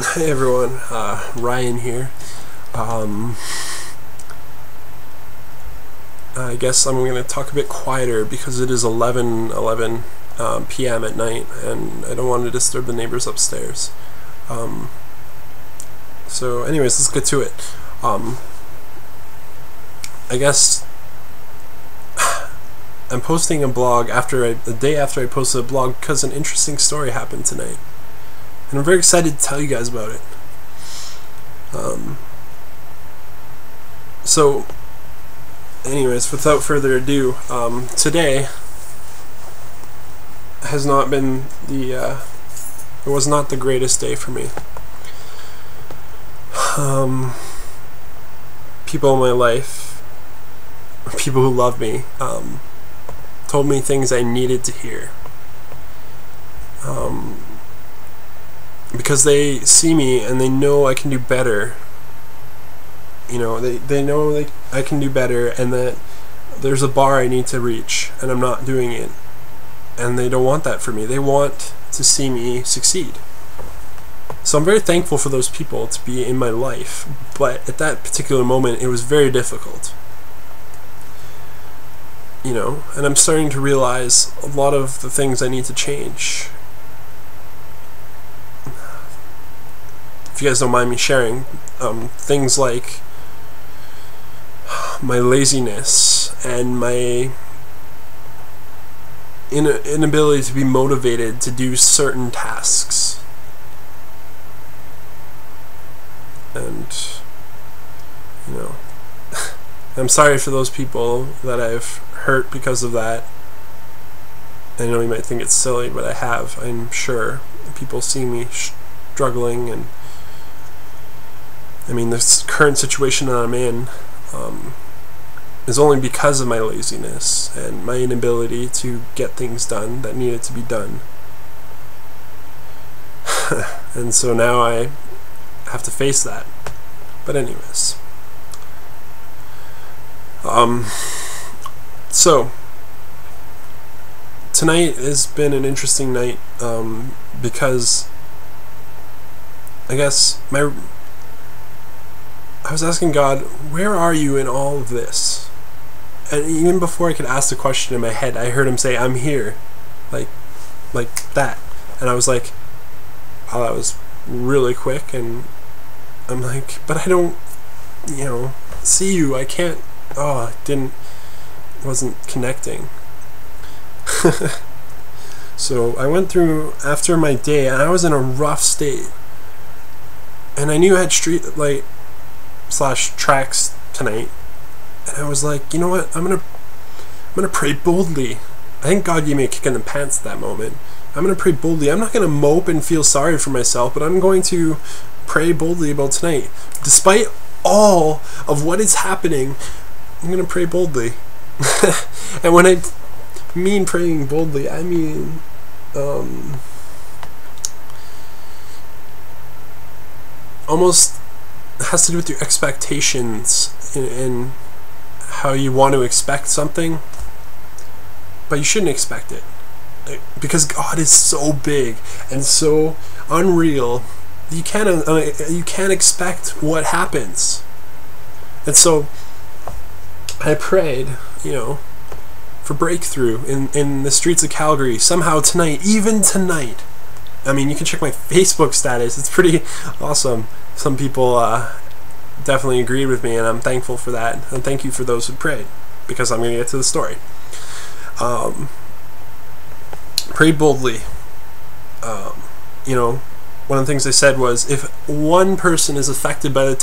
Hey everyone, Ryan here. I guess I'm going to talk a bit quieter because it is 11 p.m. at night and I don't want to disturb the neighbors upstairs. So anyways, let's get to it. I guess I'm posting a blog the day after I posted a blog because an interesting story happened tonight. And I'm very excited to tell you guys about it. So, anyways, without further ado, today has not been it was not the greatest day for me. People in my life, people who love me, told me things I needed to hear. Because they see me and they know I can do better. You know, they know I can do better and that there's a bar I need to reach and I'm not doing it. And they don't want that for me. They want to see me succeed. So I'm very thankful for those people to be in my life, but at that particular moment it was very difficult. You know, and I'm starting to realize a lot of the things I need to change. If you guys don't mind me sharing, things like my laziness and my inability to be motivated to do certain tasks. And, you know, I'm sorry for those people that I've hurt because of that. I know you might think it's silly, but I have, I'm sure. People see me struggling, and I mean, this current situation that I'm in is only because of my laziness and my inability to get things done that needed to be done. And so now I have to face that. But anyways. So tonight has been an interesting night because I guess I was asking God, where are you in all of this? And even before I could ask the question in my head, I heard him say, I'm here. Like that. And I was like, wow, that was really quick. And I'm like, but I don't, you know, see you. I can't, wasn't connecting. So I went through, after my day, and I was in a rough state. And I knew I had street light / tracks tonight, and I was like, you know what, I'm gonna pray boldly. I think God gave me a kick in the pants at that moment. I'm gonna pray boldly. I'm not gonna mope and feel sorry for myself, but I'm going to pray boldly about tonight. Despite all of what is happening, I'm gonna pray boldly. And when I mean praying boldly, I mean almost has to do with your expectations in how you want to expect something, but you shouldn't expect it, because God is so big and so unreal. You can't expect what happens. And so I prayed, you know, for breakthrough in the streets of Calgary somehow tonight, even tonight. I mean, you can check my Facebook status. It's pretty awesome. Some people definitely agreed with me, and I'm thankful for that. And thank you for those who prayed, because I'm going to get to the story. Pray boldly. You know, one of the things I said was, if one person is affected by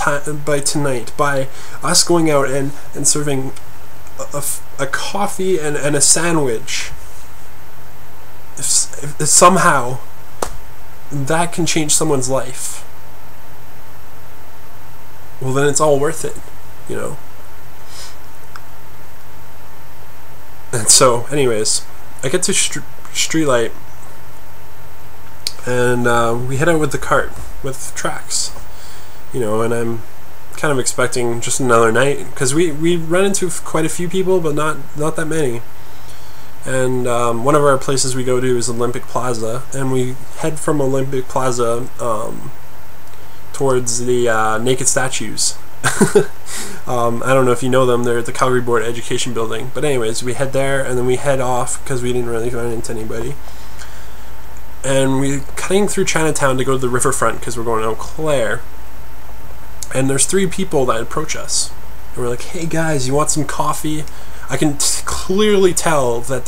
tonight, by us going out and serving a coffee and a sandwich, if somehow that can change someone's life, well, then it's all worth it, you know. And so, anyways, I get to Streetlight, and we head out with the cart with tracks, you know, and I'm kind of expecting just another night, because we run into quite a few people, but not that many. And one of our places we go to is Olympic Plaza, and we head from Olympic Plaza towards the naked statues. I don't know if you know them. They're at the Calgary Board Education Building. But anyways, we head there, and then we head off because we didn't really run into anybody. And we're cutting through Chinatown to go to the riverfront because we're going to Eau Claire. And there's 3 people that approach us. And we're like, hey guys, you want some coffee? I can clearly tell that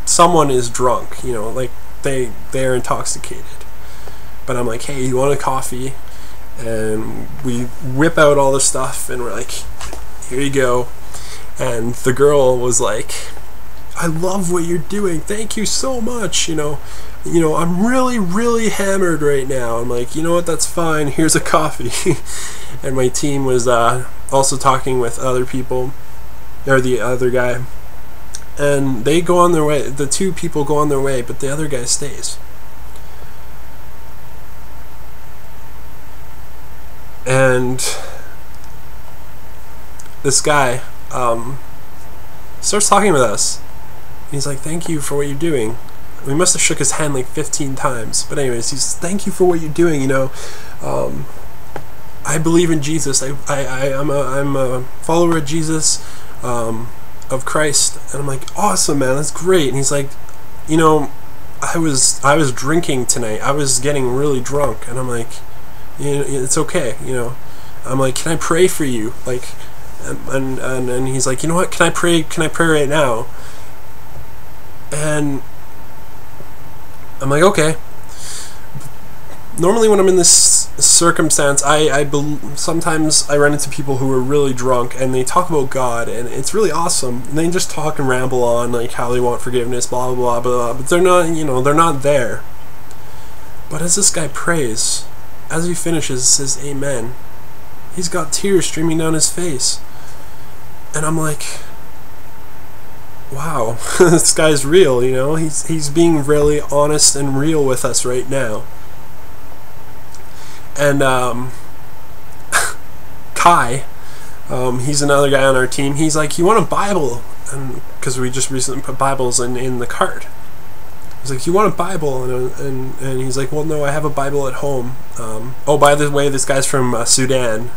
someone is drunk, you know, like they're intoxicated. But I'm like, hey, you want a coffee? And we whip out all the stuff, and we're like, here you go. And the girl was like, I love what you're doing. Thank you so much. You know, I'm really, really hammered right now. I'm like, you know what? That's fine. Here's a coffee. And my team was also talking with other people, or the other guy. And they go on their way. The 2 people go on their way, but the other guy stays. And this guy starts talking with us. He's like, thank you for what you're doing. We must have shook his hand like 15 times. But anyways, he's thank you for what you're doing, you know. I believe in Jesus. I'm a follower of Jesus, of Christ. And I'm like, awesome, man, that's great. And he's like, you know, I was drinking tonight. I was getting really drunk. And I'm like, you know, it's okay, you know. I'm like, can I pray for you? Like, and he's like, you know what? Can I pray right now? And I'm like, okay. Normally when I'm in this circumstance, sometimes I run into people who are really drunk and they talk about God, and it's really awesome. And they just talk and ramble on like how they want forgiveness, blah blah blah blah. But they're not, you know, they're not there. But as this guy prays, as he finishes, it says amen. He's got tears streaming down his face. And I'm like, wow, this guy's real, you know? He's being really honest and real with us right now. And Kai, he's another guy on our team. He's like, you want a Bible? And because we just recently put Bibles in the cart. He's like, you want a Bible? And he's like, well, no, I have a Bible at home. Oh, by the way, this guy's from Sudan.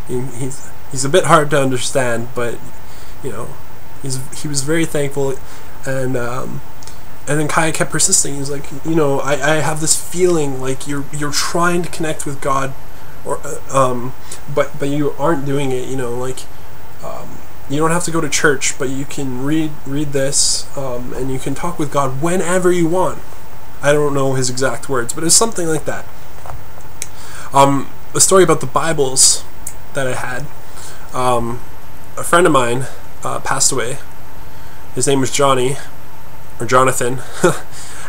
He's a bit hard to understand, but you know, he was very thankful. And then Kai kept persisting. He's like, you know, I have this feeling like you're trying to connect with God, or but you aren't doing it. You know, like. You don't have to go to church, but you can read this, and you can talk with God whenever you want. I don't know his exact words, but it's something like that. A story about the Bibles that I had. A friend of mine passed away. His name was Johnny, or Jonathan,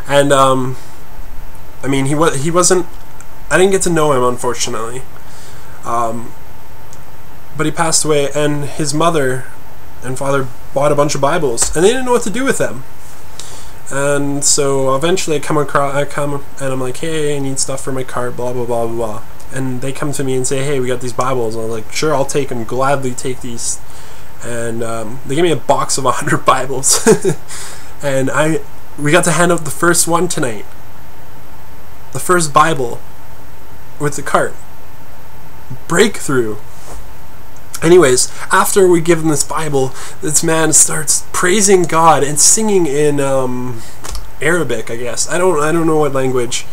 and I mean he wasn't. I didn't get to know him, unfortunately. But he passed away, and his mother and father bought a bunch of Bibles, and they didn't know what to do with them. And so eventually I come and I'm like, hey, I need stuff for my cart, blah blah blah blah blah. And they come to me and say, hey, we got these Bibles. And I'm like, sure, I'll take them, gladly take these. And they gave me a box of 100 Bibles, and we got to hand out the first one tonight, the first Bible with the cart. Breakthrough. Anyways, after we give him this Bible, this man starts praising God and singing in Arabic, I guess. I don't know what language.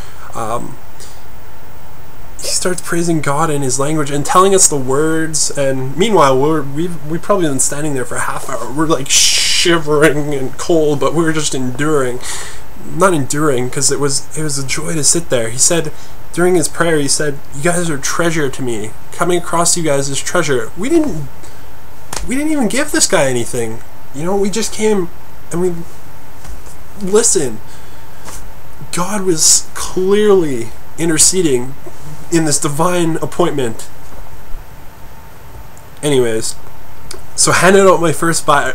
He starts praising God in his language and telling us the words. And meanwhile, we've probably been standing there for a half hour. We're like shivering and cold, but we were just enduring. Not enduring, because it was a joy to sit there. He said. During his prayer, he said, you guys are treasure to me. Coming across you guys is treasure. We didn't even give this guy anything. You know, we just came and we listened. God was clearly interceding in this divine appointment. Anyways, so handed out my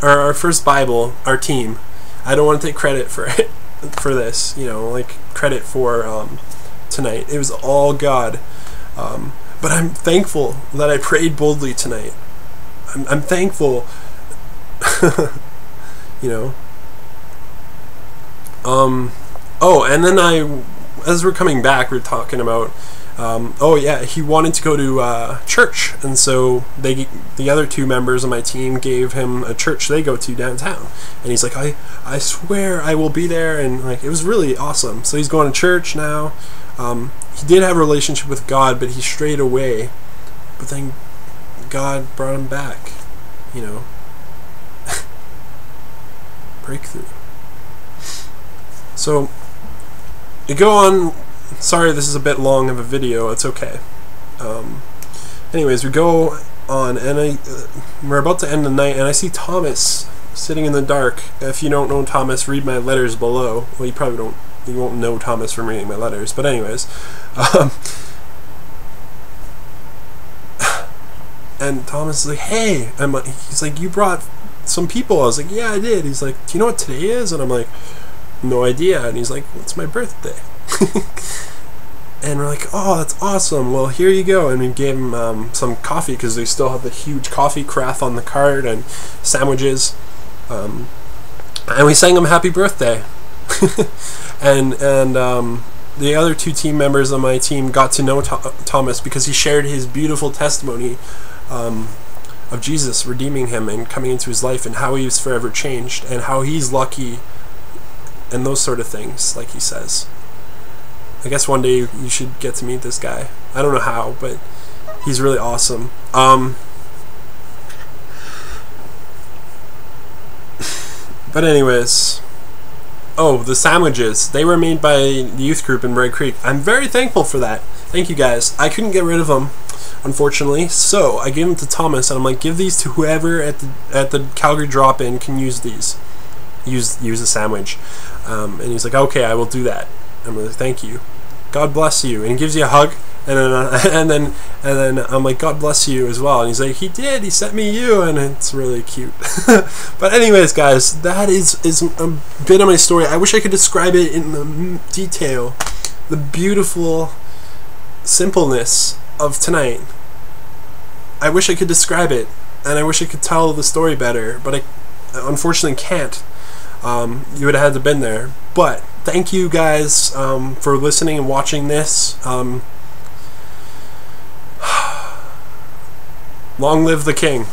our first Bible, our team. I don't want to take credit for it, for this, you know, like credit for tonight. It was all God. But I'm thankful that I prayed boldly tonight. I'm thankful, you know. Oh, and then as we're coming back, we're talking about, oh yeah, he wanted to go to church, and so the other 2 members of my team gave him a church they go to downtown, and he's like, I swear I will be there, and like, it was really awesome. So he's going to church now. He did have a relationship with God, but he strayed away, but then God brought him back, you know. Breakthrough. So you go on. Sorry, this is a bit long of a video. It's okay. Anyways, we go on, and we're about to end the night, and I see Thomas sitting in the dark. If you don't know Thomas, read my letters below. Well, you probably don't. You won't know Thomas from reading my letters. But anyways, and Thomas is like, "Hey," he's like, "You brought some people." I was like, "Yeah, I did." He's like, "Do you know what today is?" And I'm like, "No idea." And he's like, "Well, it's my birthday." And we're like, "Oh, that's awesome. Well, here you go." And we gave him some coffee, because they still have the huge coffee carafe on the cart, and sandwiches. And we sang him happy birthday. and the other 2 team members of my team got to know Thomas, because he shared his beautiful testimony of Jesus redeeming him and coming into his life, and how he was forever changed, and how he's lucky, and those sort of things, like he says. I guess one day you should get to meet this guy. I don't know how, but he's really awesome. But anyways, oh, the sandwiches, they were made by the youth group in Red Creek. I'm very thankful for that. Thank you guys. I couldn't get rid of them, unfortunately, so I gave them to Thomas, and I'm like, give these to whoever at the Calgary drop-in can use these. Use a sandwich. And he's like, okay, I will do that. I'm like, thank you. God bless you. And he gives you a hug, and then I'm like, God bless you as well. And he's like, he did. He sent me you, and it's really cute. But anyways, guys, that is a bit of my story. I wish I could describe it in the detail, the beautiful simpleness of tonight. I wish I could describe it, and I wish I could tell the story better, but I unfortunately can't. You would have had to been there. But thank you guys for listening and watching this. Long live the king.